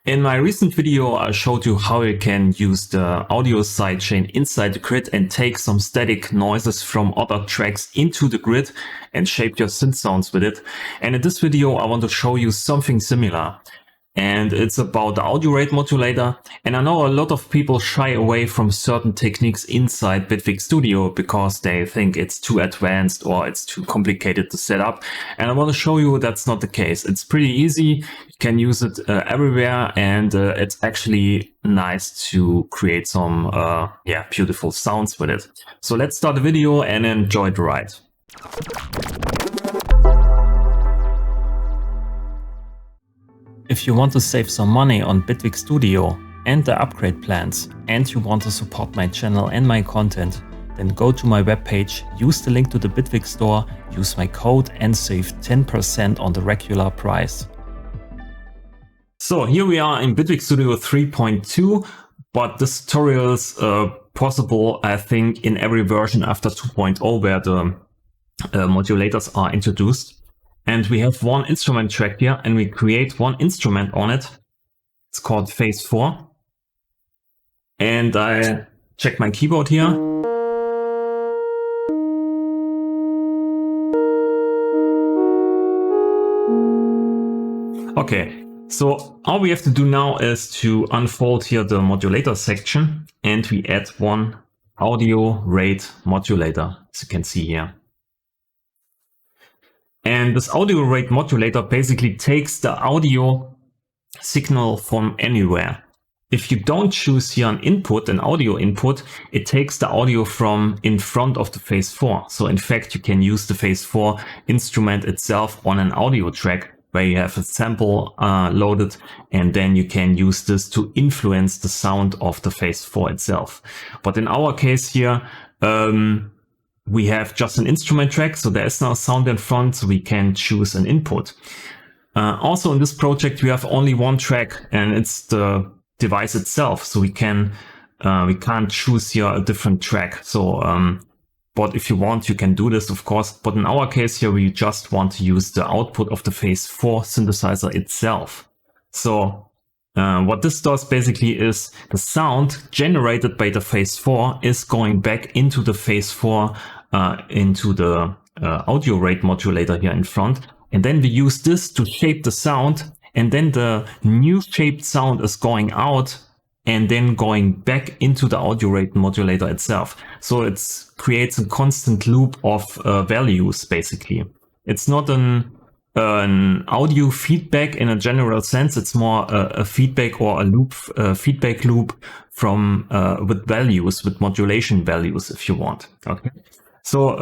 In my recent video, I showed you how you can use the audio sidechain inside the grid and take some static noises from other tracks into the grid and shape your synth sounds with it. And in this video, I want to show you something similar. And it's about the audio rate modulator. And I know a lot of people shy away from certain techniques inside Bitwig Studio because they think it's too advanced or it's too complicated to set up. And I want to show you that's not the case. It's pretty easy. You can use it everywhere, and it's actually nice to create some beautiful sounds with it. So let's start the video and enjoy the ride. If you want to save some money on Bitwig Studio and the upgrade plans, and you want to support my channel and my content, then go to my webpage, use the link to the Bitwig store, use my code and save 10% on the regular price. So here we are in Bitwig Studio 3.2, but this tutorial is possible, I think, in every version after 2.0 where the modulators are introduced. And we have one instrument track here, and we create one instrument on it. It's called phase 4. And I check my keyboard here. Okay, so all we have to do now is to unfold here the modulator section, and we add one audio rate modulator, as you can see here. And this audio rate modulator basically takes the audio signal from anywhere. If you don't choose here an input, an audio input, it takes the audio from in front of the phase 4. So in fact, you can use the phase 4 instrument itself on an audio track where you have a sample loaded, and then you can use this to influence the sound of the phase 4 itself. But in our case here, we have just an instrument track, so there is no sound in front, so we can choose an input. Also in this project, we have only one track, and it's the device itself. So we can't choose here a different track. So, but if you want, you can do this, of course. But in our case here, we just want to use the output of the phase 4 synthesizer itself. So what this does basically is the sound generated by the phase 4 is going back into the phase 4 into the audio rate modulator here in front. And then we use this to shape the sound, and then the new shaped sound is going out and then going back into the audio rate modulator itself. So it creates a constant loop of values, basically. It's not an audio feedback in a general sense. It's more a feedback or a loop, feedback loop from with values, with modulation values, if you want. Okay. So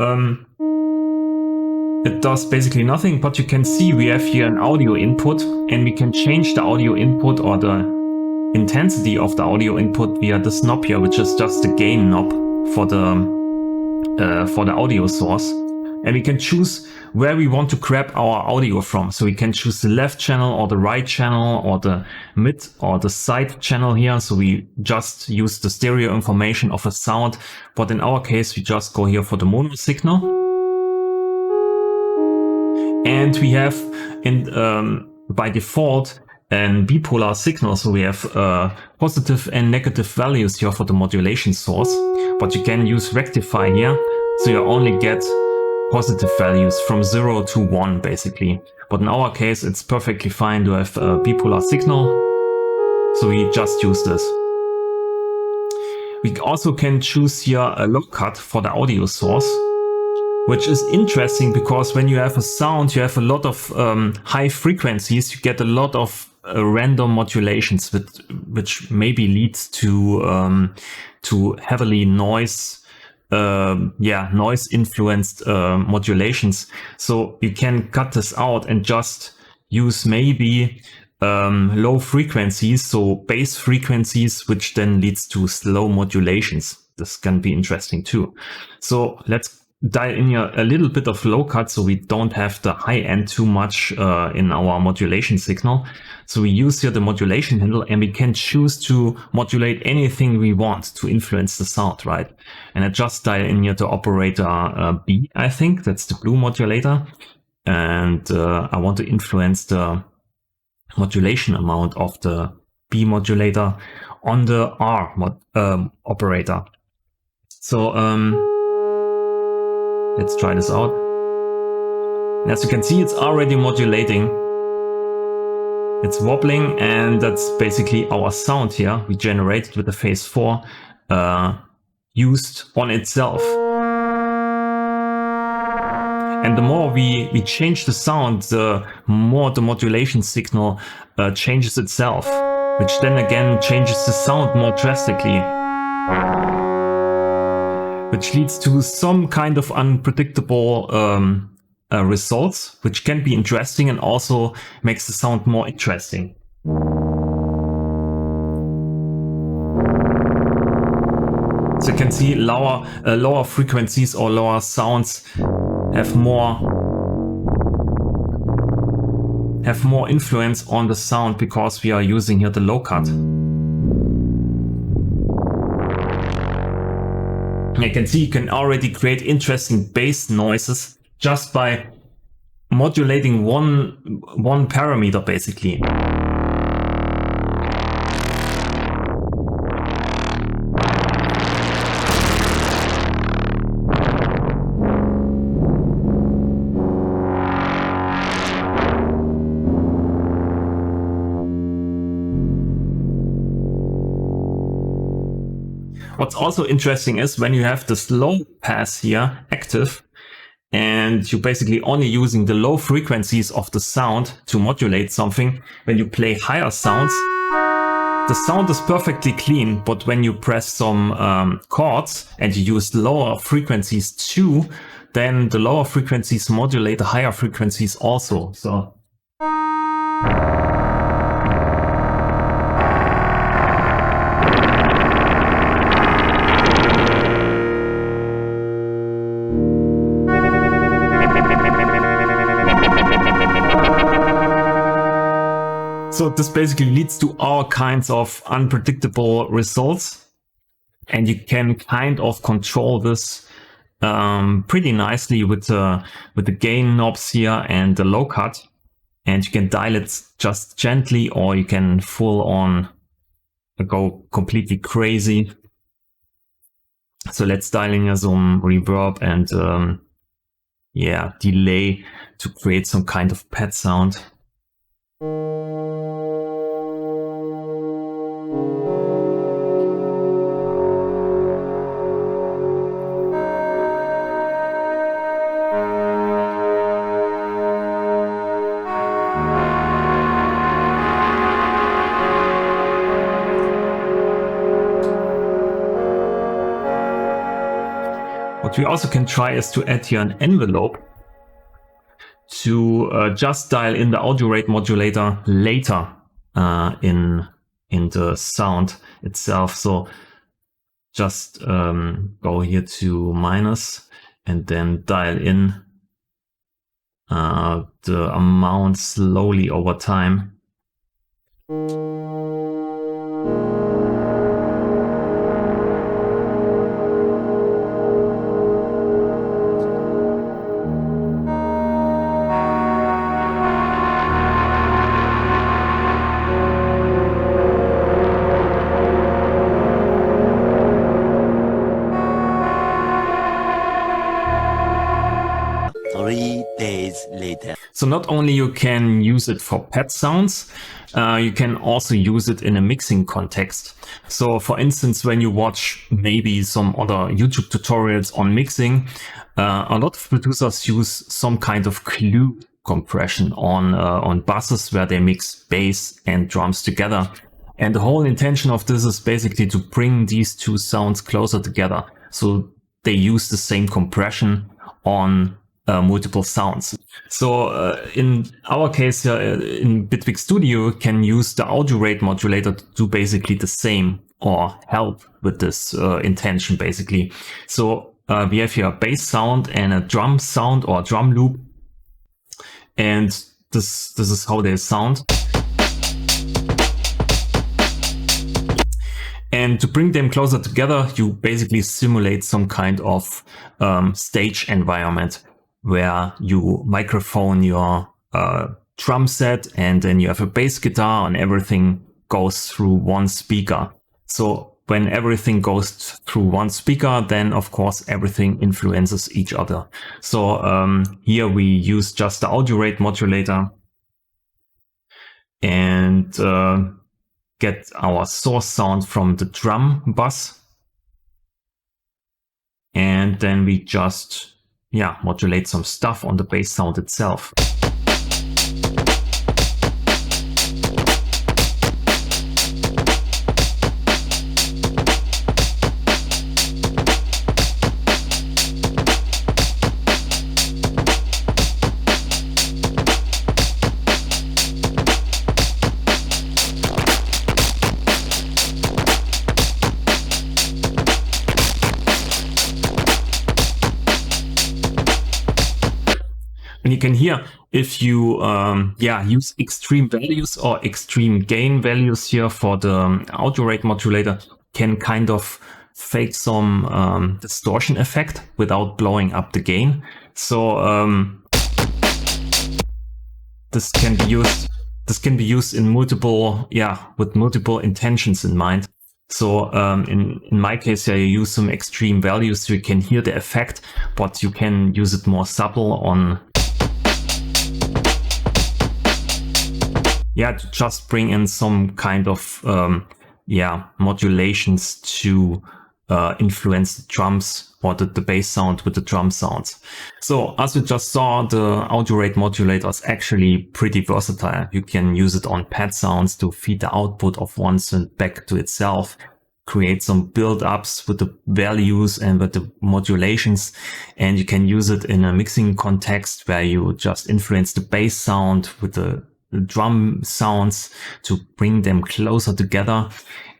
it does basically nothing, but you can see we have here an audio input, and we can change the audio input or the intensity of the audio input via this knob here, which is just the gain knob for the audio source. And we can choose where we want to grab our audio from. So we can choose the left channel or the right channel or the mid or the side channel here. So we just use the stereo information of a sound. But in our case, we just go here for the mono signal. And we have by default an bipolar signal. So we have positive and negative values here for the modulation source. But you can use rectify here. So you only get positive values from 0 to 1 basically. But in our case, it's perfectly fine to have a bipolar signal. So we just use this. We also can choose here a low cut for the audio source, which is interesting because when you have a sound, you have a lot of high frequencies, you get a lot of random modulations, which maybe leads to heavily noise influenced modulations. So you can cut this out and just use maybe low frequencies, so bass frequencies, which then leads to slow modulations. This can be interesting too. So let's dial in here a little bit of low cut so we don't have the high end too much in our modulation signal. So we use here the modulation handle, and we can choose to modulate anything we want to influence the sound, right? And I just dial in here the operator B, I think that's the blue modulator. And I want to influence the modulation amount of the B modulator on the R operator. So let's try this out. And as you can see, it's already modulating. It's wobbling, and that's basically our sound here we generated with the phase 4 used on itself. And the more we change the sound, the more the modulation signal changes itself, which then again changes the sound more drastically, which leads to some kind of unpredictable results, which can be interesting and also makes the sound more interesting. So you can see lower frequencies or lower sounds have more influence on the sound because we are using here the low cut. You can see you can already create interesting bass noises just by modulating one parameter basically. What's also interesting is when you have this low pass here active and you're basically only using the low frequencies of the sound to modulate something, when you play higher sounds, the sound is perfectly clean, but when you press some chords and you use lower frequencies too, then the lower frequencies modulate the higher frequencies also. So So this basically leads to all kinds of unpredictable results, and you can kind of control this pretty nicely with the gain knobs here and the low cut, and you can dial it just gently, or you can full on go completely crazy. So let's dial in here some reverb and yeah, delay to create some kind of pad sound. What we also can try is to add here an envelope to just dial in the audio rate modulator later in the sound itself. So just go here to minus and then dial in the amount slowly over time. So not only you can use it for pad sounds, you can also use it in a mixing context. So for instance, when you watch maybe some other YouTube tutorials on mixing, a lot of producers use some kind of clue compression on buses where they mix bass and drums together. And the whole intention of this is basically to bring these two sounds closer together. So they use the same compression on multiple sounds. So in our case here in Bitwig Studio, you can use the audio rate modulator to do basically the same or help with this intention basically. So we have here a bass sound and a drum sound or drum loop, and this is how they sound. And to bring them closer together, you basically simulate some kind of stage environment where you microphone your drum set, and then you have a bass guitar and everything goes through one speaker. So when everything goes through one speaker, then of course everything influences each other. So here we use just the audio rate modulator and get our source sound from the drum bus. And then we just, modulate some stuff on the bass sound itself. And you can hear if you use extreme values or extreme gain values here for the audio rate modulator, can kind of fake some distortion effect without blowing up the gain. So this can be used in multiple with multiple intentions in mind. So in my case, I use some extreme values so you can hear the effect, but you can use it more subtle on to just bring in some kind of modulations to influence the drums or the bass sound with the drum sounds. So as you just saw, the audio rate modulator is actually pretty versatile. You can use it on pad sounds to feed the output of one synth back to itself, create some build-ups with the values and with the modulations, and you can use it in a mixing context where you just influence the bass sound with the drum sounds to bring them closer together.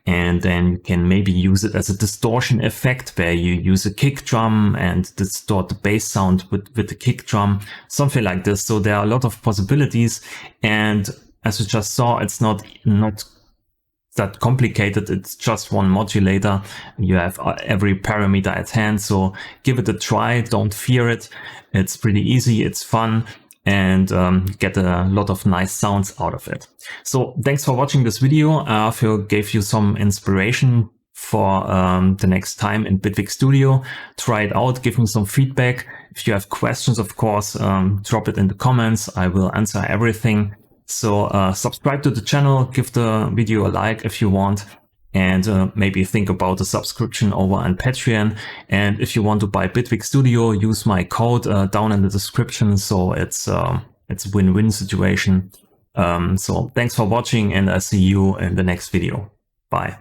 And then you can maybe use it as a distortion effect where you use a kick drum and distort the bass sound with the kick drum, something like this. So there are a lot of possibilities, and as you just saw, it's not that complicated. It's just one modulator. You have every parameter at hand, so give it a try. Don't fear it. It's pretty easy, it's fun, and get a lot of nice sounds out of it. So thanks for watching this video. I feel gave you some inspiration for the next time in Bitwig Studio. Try it out, give me some feedback. If you have questions, of course, drop it in the comments. I will answer everything. So subscribe to the channel, give the video a like if you want, and maybe think about a subscription over on Patreon. And if you want to buy Bitwig Studio, use my code down in the description. So it's a win-win situation. So thanks for watching, and I'll see you in the next video. Bye.